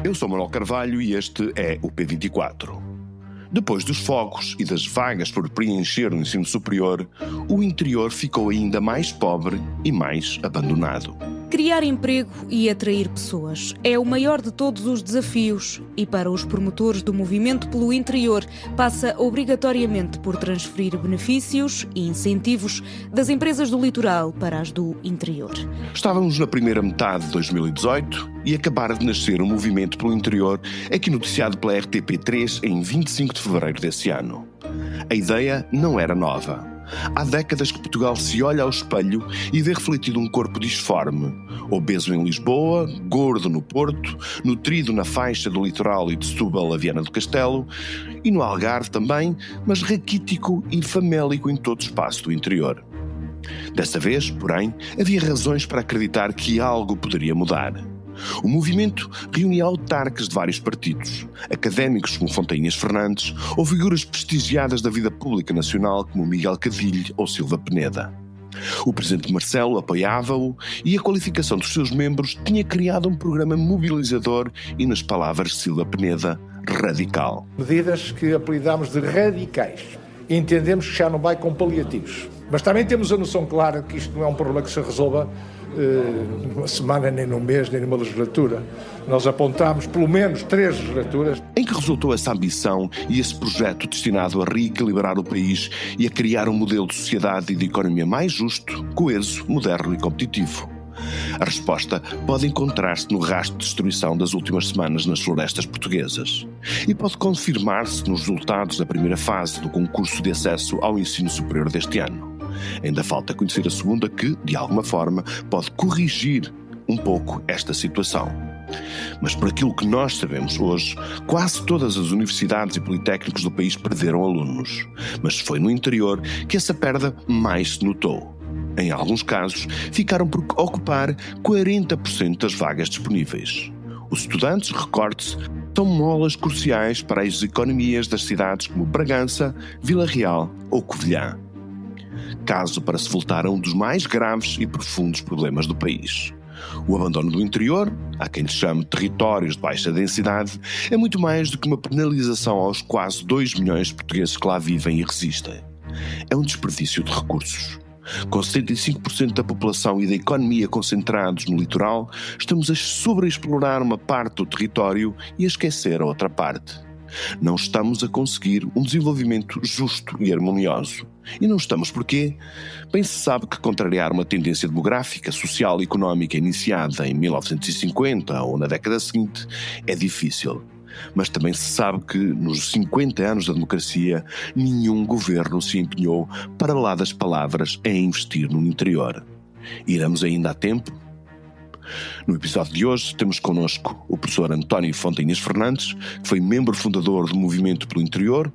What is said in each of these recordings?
Eu sou Manuel Carvalho e este é o P24. Depois dos fogos e das vagas por preencher no ensino superior, o interior ficou ainda mais pobre e mais abandonado. Criar emprego e atrair pessoas é o maior de todos os desafios e, para os promotores do movimento pelo interior, passa obrigatoriamente por transferir benefícios e incentivos das empresas do litoral para as do interior. Estávamos na primeira metade de 2018 e acabara de nascer um movimento pelo interior, aqui noticiado pela RTP3 em 25 de fevereiro desse ano. A ideia não era nova. Há décadas que Portugal se olha ao espelho e vê refletido um corpo disforme, obeso em Lisboa, gordo no Porto, nutrido na faixa do litoral e de Setúbal a Viana do Castelo, e no Algarve também, mas raquítico e famélico em todo o espaço do interior. Desta vez, porém, havia razões para acreditar que algo poderia mudar. O movimento reunia autarcas de vários partidos, académicos como Fontainhas Fernandes ou figuras prestigiadas da vida pública nacional como Miguel Cadilho ou Silva Peneda. O presidente Marcelo apoiava-o e a qualificação dos seus membros tinha criado um programa mobilizador e, nas palavras de Silva Peneda, radical. Medidas que apelidámos de radicais. E entendemos que já não vai com paliativos. Mas também temos a noção clara que isto não é um problema que se resolva numa semana, nem num mês, nem numa legislatura. Nós apontámos pelo menos 3 legislaturas. Em que resultou essa ambição e esse projeto destinado a reequilibrar o país e a criar um modelo de sociedade e de economia mais justo, coeso, moderno e competitivo? A resposta pode encontrar-se no rastro de destruição das últimas semanas nas florestas portuguesas. E pode confirmar-se nos resultados da primeira fase do concurso de acesso ao ensino superior deste ano. Ainda falta conhecer a segunda que, de alguma forma, pode corrigir um pouco esta situação. Mas por aquilo que nós sabemos hoje, quase todas as universidades e politécnicos do país perderam alunos. Mas foi no interior que essa perda mais se notou. Em alguns casos, ficaram por ocupar 40% das vagas disponíveis. Os estudantes, recorde-se, são molas cruciais para as economias das cidades como Bragança, Vila Real ou Covilhã. Caso para se voltar a um dos mais graves e profundos problemas do país. O abandono do interior, há quem lhe chame territórios de baixa densidade, é muito mais do que uma penalização aos quase 2 milhões de portugueses que lá vivem e resistem. É um desperdício de recursos. Com 75% da população e da economia concentrados no litoral, estamos a sobreexplorar uma parte do território e a esquecer a outra parte. Não estamos a conseguir um desenvolvimento justo e harmonioso. E não estamos porquê? Bem se sabe que contrariar uma tendência demográfica, social e económica iniciada em 1950 ou na década seguinte é difícil. Mas também se sabe que, nos 50 anos da democracia, nenhum governo se empenhou, para lá das palavras, em investir no interior. Iremos ainda a tempo? No episódio de hoje temos connosco o professor António Fontainhas Fernandes, que foi membro fundador do Movimento pelo Interior,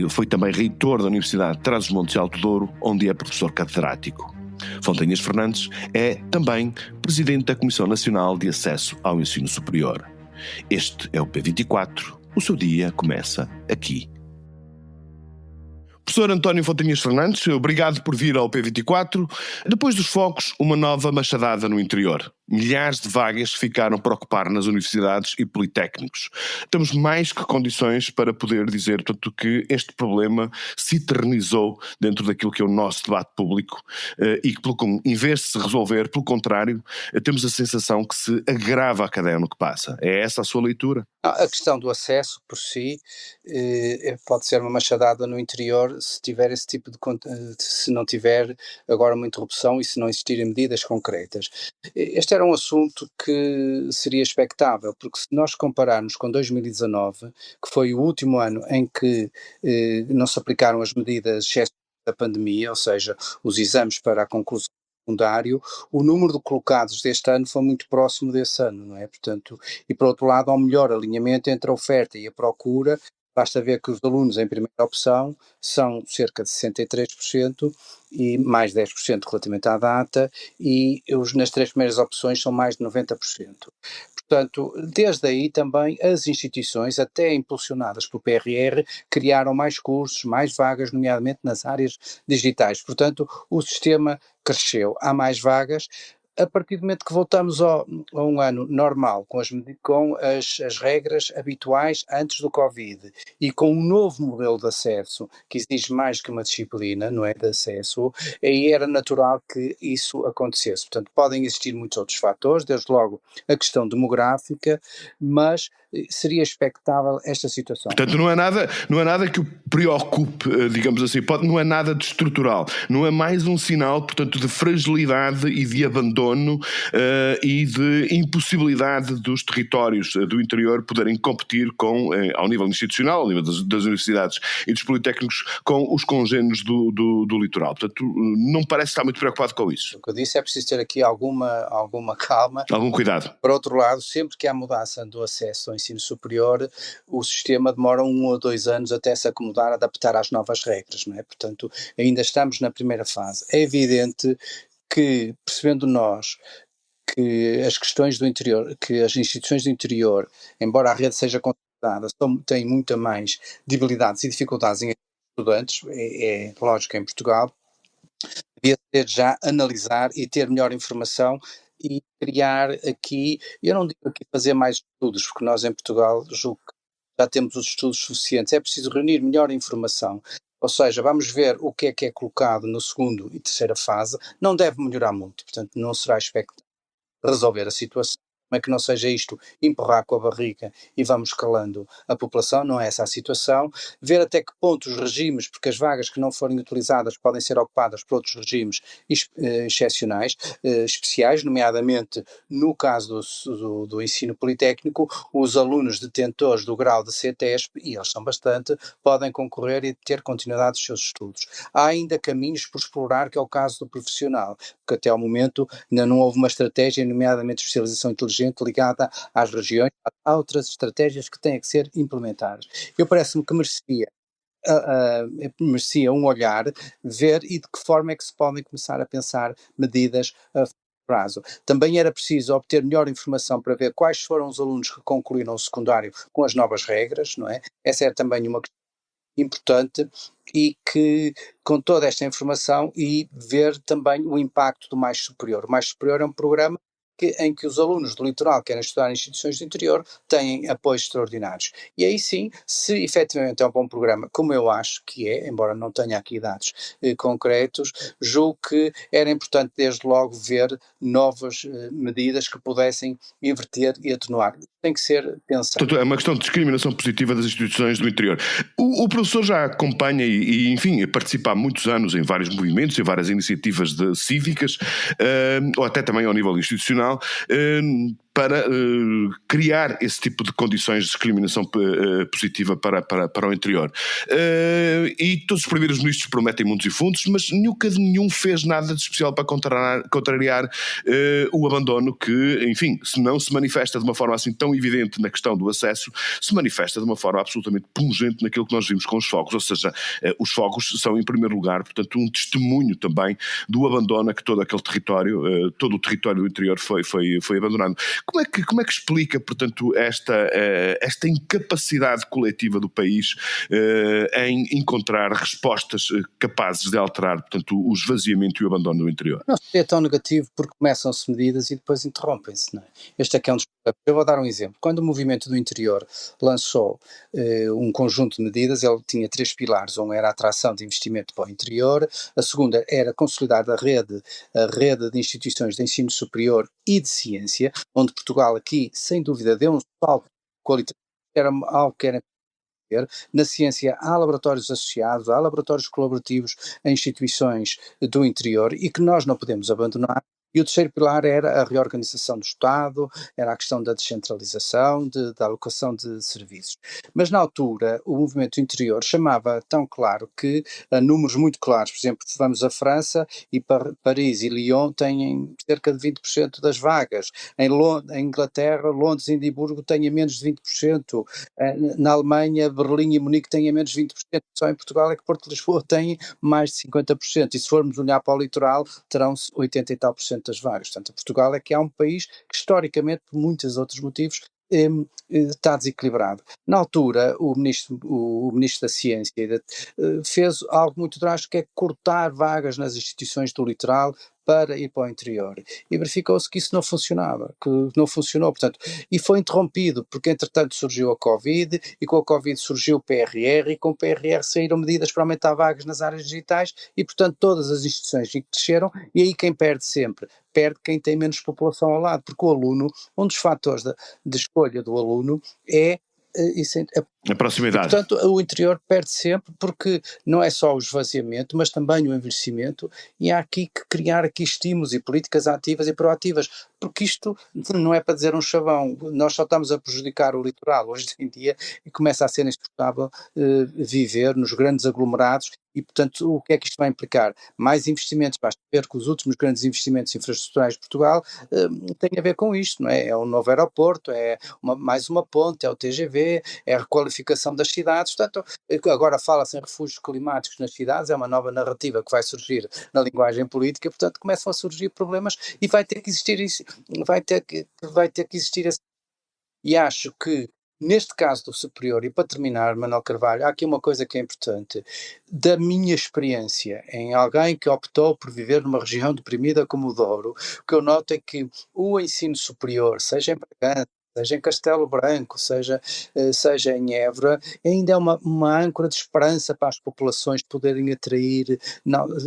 foi também reitor da Universidade de Trás-os-Montes e Alto Douro, onde é professor catedrático. Fontainhas Fernandes é também presidente da Comissão Nacional de Acesso ao Ensino Superior. Este é o P24, o seu dia começa aqui. Professor António Fontainhas Fernandes, obrigado por vir ao P24. Depois dos fogos, uma nova machadada no interior. Milhares de vagas ficaram por ocupar nas universidades e politécnicos. Temos mais que condições para poder dizer, portanto, que este problema se eternizou dentro daquilo que é o nosso debate público e que, em vez de se resolver, pelo contrário, temos a sensação que se agrava a cada ano que passa. É essa a sua leitura? A questão do acesso, por si, pode ser uma machadada no interior se tiver esse tipo de se não tiver agora uma interrupção e se não existirem medidas concretas. Este era um assunto que seria expectável, porque se nós compararmos com 2019, que foi o último ano em que não se aplicaram as medidas de excesso da pandemia, ou seja, os exames para a conclusão secundário, o número de colocados deste ano foi muito próximo desse ano, não é? Portanto, e por outro lado, há um melhor alinhamento entre a oferta e a procura. Basta ver que os alunos em primeira opção são cerca de 63% e mais 10% relativamente à data, e nas 3 primeiras opções são mais de 90%. Portanto, desde aí também as instituições, até impulsionadas pelo PRR, criaram mais cursos, mais vagas, nomeadamente nas áreas digitais. Portanto, o sistema cresceu, há mais vagas. A partir do momento que voltamos a um ano normal, com as regras habituais antes do Covid e com um novo modelo de acesso, que exige mais que uma disciplina, não é, de acesso, aí era natural que isso acontecesse. Portanto, podem existir muitos outros fatores, desde logo a questão demográfica, mas seria expectável esta situação. Portanto, não é nada que o preocupe, digamos assim, não é nada de estrutural, não é mais um sinal, portanto, de fragilidade e de abandono e de impossibilidade dos territórios do interior poderem competir ao nível institucional, ao nível das universidades e dos politécnicos, com os congêneres do litoral. Portanto, não parece estar muito preocupado com isso. O que eu disse é preciso ter aqui alguma calma. Algum cuidado. Por outro lado, sempre que há mudança do acesso ao ensino superior, o sistema demora 1 ou 2 anos até se acomodar, adaptar às novas regras, não é? Portanto, ainda estamos na primeira fase. É evidente que, percebendo nós que as questões do interior, que as instituições do interior, embora a rede seja consolidada, têm muita mais debilidades e dificuldades em estudantes, é lógico em Portugal, devia ser já analisar e ter melhor informação e criar aqui, eu não digo aqui fazer mais estudos, porque nós em Portugal julgo que já temos os estudos suficientes, é preciso reunir melhor informação, ou seja, vamos ver o que é colocado no segundo e terceira fase, não deve melhorar muito, portanto não será expectável resolver a situação, mas que não seja isto empurrar com a barriga e vamos escalando a população, não é essa a situação. Ver até que ponto os regimes, porque as vagas que não forem utilizadas podem ser ocupadas por outros regimes excepcionais, especiais, nomeadamente no caso do ensino politécnico, os alunos detentores do grau de CETESP, e eles são bastante, podem concorrer e ter continuidade dos seus estudos. Há ainda caminhos por explorar, que é o caso do profissional, porque até ao momento ainda não houve uma estratégia, nomeadamente especialização inteligente, ligada às regiões, há outras estratégias que têm que ser implementadas. Eu parece-me que merecia um olhar, ver e de que forma é que se podem começar a pensar medidas a prazo. Também era preciso obter melhor informação para ver quais foram os alunos que concluíram o secundário com as novas regras, não é? Essa é também uma questão importante e que, com toda esta informação, e ver também o impacto do Mais Superior. O Mais Superior é um programa em que os alunos do litoral que querem estudar em instituições do interior têm apoios extraordinários. E aí sim, se efetivamente é um bom programa, como eu acho que é, embora não tenha aqui dados concretos, julgo que era importante desde logo ver novas medidas que pudessem inverter e atenuar. Tem que ser pensado. Portanto, é uma questão de discriminação positiva das instituições do interior. O professor já acompanha enfim, participa há muitos anos em vários movimentos, em várias iniciativas cívicas, ou até também ao nível institucional, para criar esse tipo de condições de discriminação positiva para o interior. E todos os primeiros ministros prometem mundos e fundos, mas nenhum fez nada de especial para contrariar o abandono que, enfim, se não se manifesta de uma forma assim tão evidente na questão do acesso, se manifesta de uma forma absolutamente pungente naquilo que nós vimos com os fogos, ou seja, os fogos são em primeiro lugar, portanto, um testemunho também do abandono a que todo aquele território, todo o território do interior foi abandonado. Como é que explica, portanto, esta incapacidade coletiva do país em encontrar respostas capazes de alterar, portanto, o esvaziamento e o abandono do interior? Não seria tão negativo porque começam-se medidas e depois interrompem-se, não é? Este é que é um dos problemas. Eu vou dar um exemplo. Quando o Movimento do Interior lançou um conjunto de medidas, ele tinha 3 pilares. Um era a atração de investimento para o interior, a segunda era consolidar a rede de instituições de ensino superior e de ciência, onde Portugal aqui, sem dúvida, deu um salto qualitativo, era algo que era na ciência há laboratórios associados, há laboratórios colaborativos em instituições do interior e que nós não podemos abandonar. E o terceiro pilar era a reorganização do Estado, era a questão da descentralização, da alocação de serviços. Mas na altura o movimento interior chamava tão claro que, a números muito claros, por exemplo, vamos à França e Paris e Lyon têm cerca de 20% das vagas, em Inglaterra, Londres e Edimburgo têm menos de 20%, na Alemanha, Berlim e Munique têm menos de 20%, só em Portugal é que Porto de Lisboa tem mais de 50%, e se formos olhar para o litoral terão-se 80 e tal por cento das vagas. Portanto, Portugal é que há um país que historicamente, por muitos outros motivos, está desequilibrado. Na altura, o ministro da Ciência fez algo muito drástico, que é cortar vagas nas instituições do litoral para ir para o interior. E verificou-se que isso não funcionava, que não funcionou, portanto, e foi interrompido, porque entretanto surgiu a Covid, e com a Covid surgiu o PRR, e com o PRR saíram medidas para aumentar vagas nas áreas digitais, e portanto todas as instituições cresceram, e aí quem perde sempre? Perde quem tem menos população ao lado, porque o aluno, um dos fatores de escolha do aluno é A proximidade. portanto, o interior perde sempre, porque não é só o esvaziamento, mas também o envelhecimento, e há aqui que criar aqui estímulos e políticas ativas e proativas, porque isto não é para dizer um chavão, nós só estamos a prejudicar o litoral hoje em dia, e começa a ser insuportável viver nos grandes aglomerados, e portanto o que é que isto vai implicar? Mais investimentos, basta ver que os últimos grandes investimentos infraestruturais de Portugal têm a ver com isto, não é? É um novo aeroporto, é mais uma ponte, é o TGV, é a requalificação das cidades, portanto, agora fala-se em refúgios climáticos nas cidades, é uma nova narrativa que vai surgir na linguagem política, portanto começam a surgir problemas e vai ter que existir isso, vai ter que existir esse, e acho que neste caso do superior, e para terminar, Manuel Carvalho, há aqui uma coisa que é importante, da minha experiência, em alguém que optou por viver numa região deprimida como o Douro, o que eu noto é que o ensino superior, seja em Bragança, seja em Castelo Branco, seja em Évora, ainda é uma âncora de esperança para as populações poderem atrair,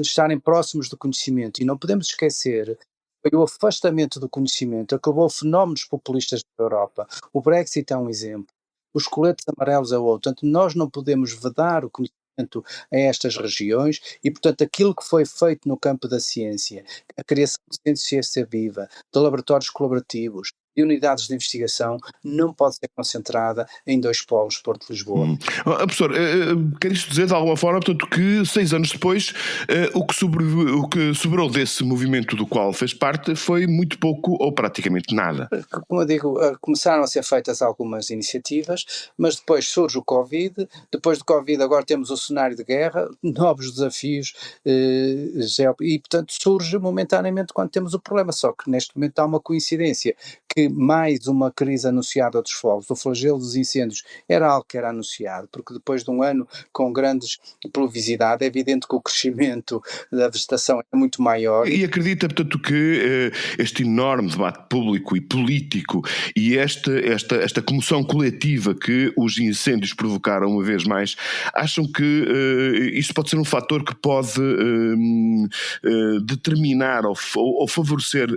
estarem próximos do conhecimento, e não podemos esquecer foi o afastamento do conhecimento, acabou fenómenos populistas da Europa. O Brexit é um exemplo, os coletes amarelos é outro. Portanto, nós não podemos vedar o conhecimento a estas regiões e, portanto, aquilo que foi feito no campo da ciência, a criação de centros de ciência viva, de laboratórios colaborativos, de unidades de investigação, não pode ser concentrada em dois polos, Porto e Lisboa. Professor, quer isto dizer de alguma forma, portanto, que 6 anos depois o que sobrou desse movimento do qual fez parte foi muito pouco ou praticamente nada? Como eu digo, começaram a ser feitas algumas iniciativas, mas depois surge o Covid, depois do Covid agora temos o cenário de guerra, novos desafios, e portanto surge momentaneamente quando temos o problema, só que neste momento há uma coincidência, que mais uma crise anunciada dos fogos, o flagelo dos incêndios, era algo que era anunciado, porque depois de um ano com grandes pluviosidade, é evidente que o crescimento da vegetação é muito maior. E acredita, portanto, que este enorme debate público e político e esta comoção coletiva que os incêndios provocaram uma vez mais, acham que isto pode ser um fator que pode determinar ou favorecer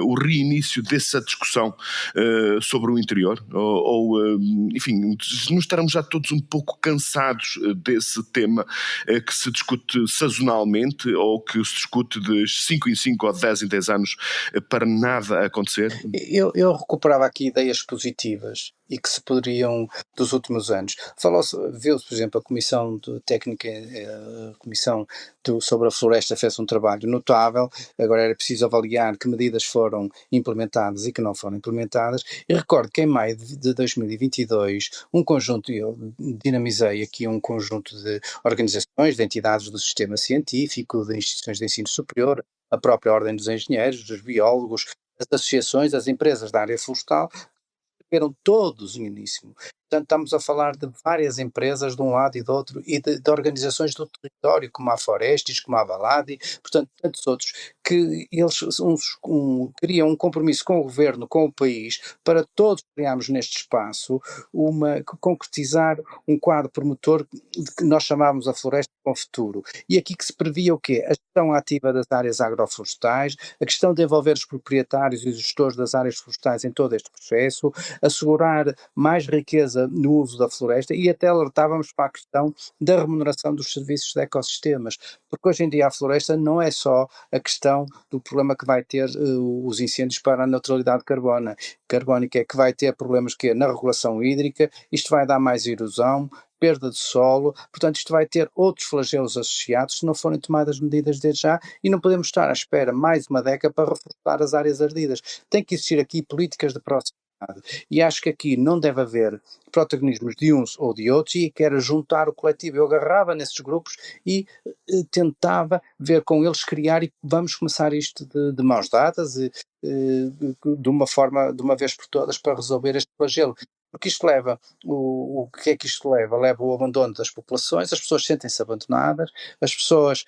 o reinício dessa discussão sobre o interior? Enfim, não estaremos já todos um pouco cansados desse tema que se discute sazonalmente ou que se discute de 5 em 5 ou 10 em 10 anos para nada acontecer? Eu recuperava aqui ideias positivas e que se poderiam, dos últimos anos. Viu-se, por exemplo, a Comissão Técnica, a Comissão sobre a Floresta fez um trabalho notável, agora era preciso avaliar que medidas foram implementadas e que não foram implementadas, e recordo que em maio de 2022, eu dinamizei aqui um conjunto de organizações, de entidades do sistema científico, de instituições de ensino superior, a própria Ordem dos Engenheiros, dos biólogos, as associações, as empresas da área florestal, eram todos uníssimos. Portanto, estamos a falar de várias empresas de um lado e do outro e de organizações do território, como a Florestis, como a Valadi, portanto, tantos outros, que eles criam um compromisso com o governo, com o país, para todos criarmos neste espaço concretizar um quadro promotor de que nós chamávamos a floresta com futuro. E aqui que se previa o quê? A gestão ativa das áreas agroflorestais, a questão de envolver os proprietários e os gestores das áreas florestais em todo este processo, assegurar mais riqueza no uso da floresta e até alertávamos para a questão da remuneração dos serviços de ecossistemas, porque hoje em dia a floresta não é só a questão do problema que vai ter os incêndios para a neutralidade carbónica, é que vai ter problemas que na regulação hídrica, isto vai dar mais erosão, perda de solo, portanto isto vai ter outros flagelos associados se não forem tomadas medidas desde já, e não podemos estar à espera mais uma década para reforçar as áreas ardidas. Tem que existir aqui políticas de proximidade. E acho que aqui não deve haver protagonismos de uns ou de outros, e que era juntar o coletivo. Eu agarrava nesses grupos e tentava ver com eles criar, e vamos começar isto de mãos dadas, de uma forma, de uma vez por todas, para resolver este flagelo. Porque isto leva, o que é que isto leva? Leva ao abandono das populações, as pessoas sentem-se abandonadas, as pessoas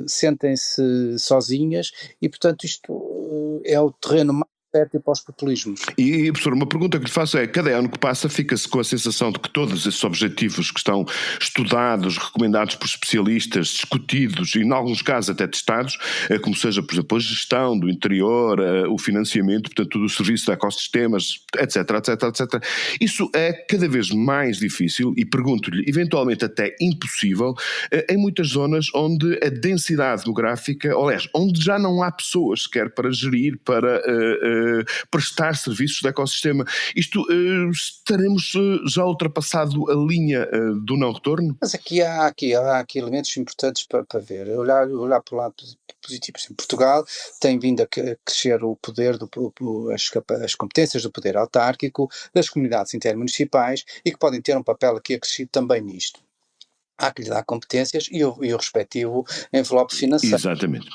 sentem-se sozinhas e, portanto, isto é o terreno mais fértil para os populismos. E, professor, uma pergunta que lhe faço é, cada ano que passa fica-se com a sensação de que todos esses objetivos que estão estudados, recomendados por especialistas, discutidos e, em alguns casos, até testados, como seja, por exemplo, a gestão do interior, o financiamento, portanto, do serviço de ecossistemas, etc, etc, etc. Isso é cada vez mais difícil e, pergunto-lhe, eventualmente até impossível, em muitas zonas onde a densidade demográfica, ou aliás, onde já não há pessoas sequer para gerir, para prestar serviços de ecossistema. Isto, estaremos já ultrapassado a linha do não retorno? Mas há aqui elementos importantes para ver. Olhar para o lado positivo. Por exemplo, Portugal tem vindo a crescer o poder, as competências do poder autárquico das comunidades intermunicipais e que podem ter um papel aqui acrescido também nisto. Há que lhe dar competências e o respectivo envelope financeiro. Exatamente.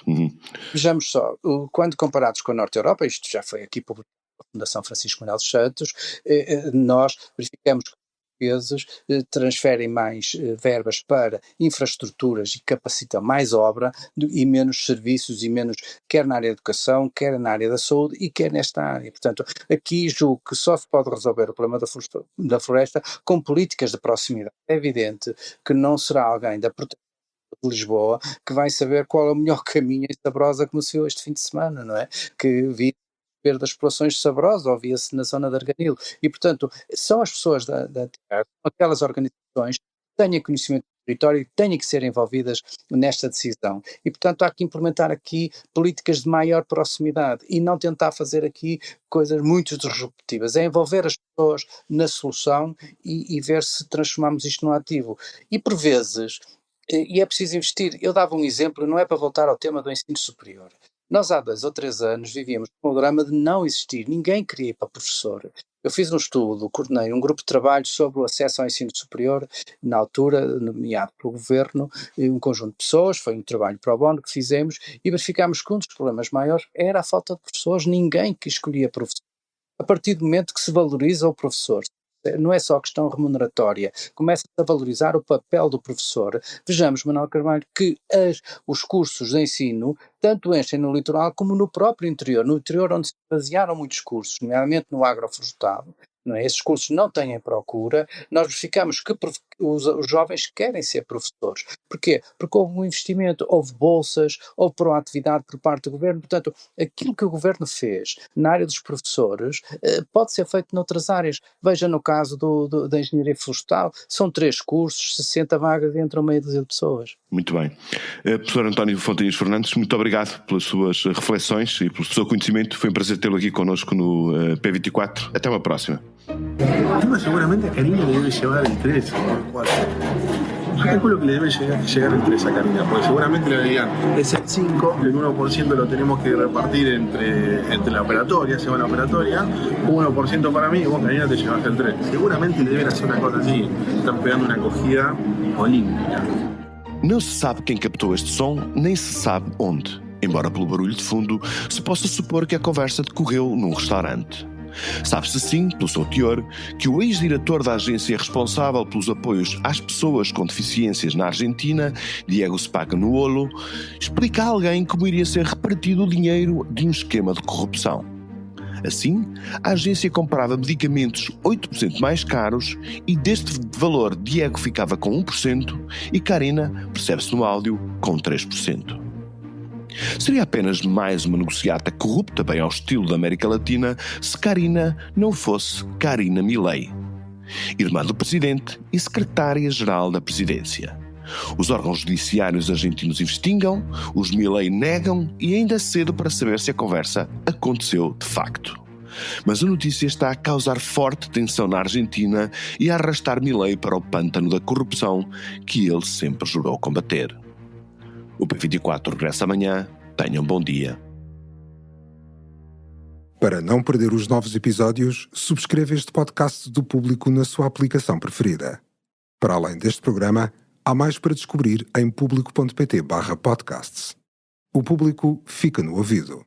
Vejamos só, quando comparados com a Norte Europa, isto já foi aqui publicado pela Fundação Francisco Manuel dos Santos, nós verificamos que os portugueses transferem mais verbas para infraestruturas e capacitam mais obra e menos serviços e menos, quer na área da educação, quer na área da saúde e quer nesta área. Portanto, aqui julgo que só se pode resolver o problema da floresta com políticas de proximidade. É evidente que não será alguém da proteção de Lisboa que vai saber qual é o melhor caminho em Sabrosa, como se viu este fim de semana, não é? Que vi das populações de Sabrosa, ouvia-se na zona de Arganil, e portanto são as pessoas da terra, aquelas organizações que tenham conhecimento do território e têm que ser envolvidas nesta decisão, e portanto há que implementar aqui políticas de maior proximidade e não tentar fazer aqui coisas muito disruptivas, é envolver as pessoas na solução e ver se transformamos isto num ativo, e por vezes, e é preciso investir. Eu dava um exemplo, não é para voltar ao tema do ensino superior. Nós há 2 ou 3 anos vivíamos com o drama de não existir, ninguém queria ir para professor. Eu fiz um estudo, coordenei um grupo de trabalho sobre o acesso ao ensino superior, na altura, nomeado pelo governo, um conjunto de pessoas, foi um trabalho pro bono que fizemos, e verificámos que um dos problemas maiores era a falta de professores, ninguém que escolhia professor. A partir do momento que se valoriza o professor, não é só questão remuneratória, começa a valorizar o papel do professor. Vejamos, Manuel Carvalho, que os cursos de ensino tanto enchem no litoral como no próprio interior, no interior onde se basearam muitos cursos, nomeadamente no agroflorestado, não é? Esses cursos não têm procura, nós verificamos que os jovens querem ser professores. Porquê? Porque houve um investimento, houve bolsas, houve proatividade por parte do governo, portanto, aquilo que o governo fez na área dos professores pode ser feito noutras áreas. Veja no caso da engenharia florestal, são 3 cursos, 60 vagas entre meia dúzia de pessoas. Muito bem. Professor António Fontanhas Fernandes, muito obrigado pelas suas reflexões e pelo seu conhecimento. Foi um prazer tê-lo aqui connosco no P24. Até uma próxima. El tema seguramente a Karina le debe llevar el 3 o el 4. Yo calculo que le debe llegar el 3 a Karina, porque seguramente le digan, es el 5, el 1% lo tenemos que repartir entre la operatoria, se va la operatoria, 1% para mí y vos, Karina, te llevaste el 3. Seguramente le deben hacer una cosa así, están pegando una acogida olímpica. Não se sabe quem captou este som, nem se sabe onde. Embora pelo barulho de fundo se possa supor que a conversa decorreu num restaurante. Sabe-se sim, pelo seu teor, que o ex-diretor da agência responsável pelos apoios às pessoas com deficiências na Argentina, Diego Spagnuolo, explica a alguém como iria ser repartido o dinheiro de um esquema de corrupção. Assim, a agência comprava medicamentos 8% mais caros e deste valor Diego ficava com 1% e Karina, percebe-se no áudio, com 3%. Seria apenas mais uma negociata corrupta bem ao estilo da América Latina se Karina não fosse Karina Milei, irmã do presidente e secretária-geral da presidência. Os órgãos judiciários argentinos investigam, os Milei negam e ainda é cedo para saber se a conversa aconteceu de facto. Mas a notícia está a causar forte tensão na Argentina e a arrastar Milei para o pântano da corrupção que ele sempre jurou combater. O P24 regressa amanhã. Tenham um bom dia. Para não perder os novos episódios, subscreva este podcast do Público na sua aplicação preferida. Para além deste programa, há mais para descobrir em público.pt/podcasts. O Público fica no ouvido.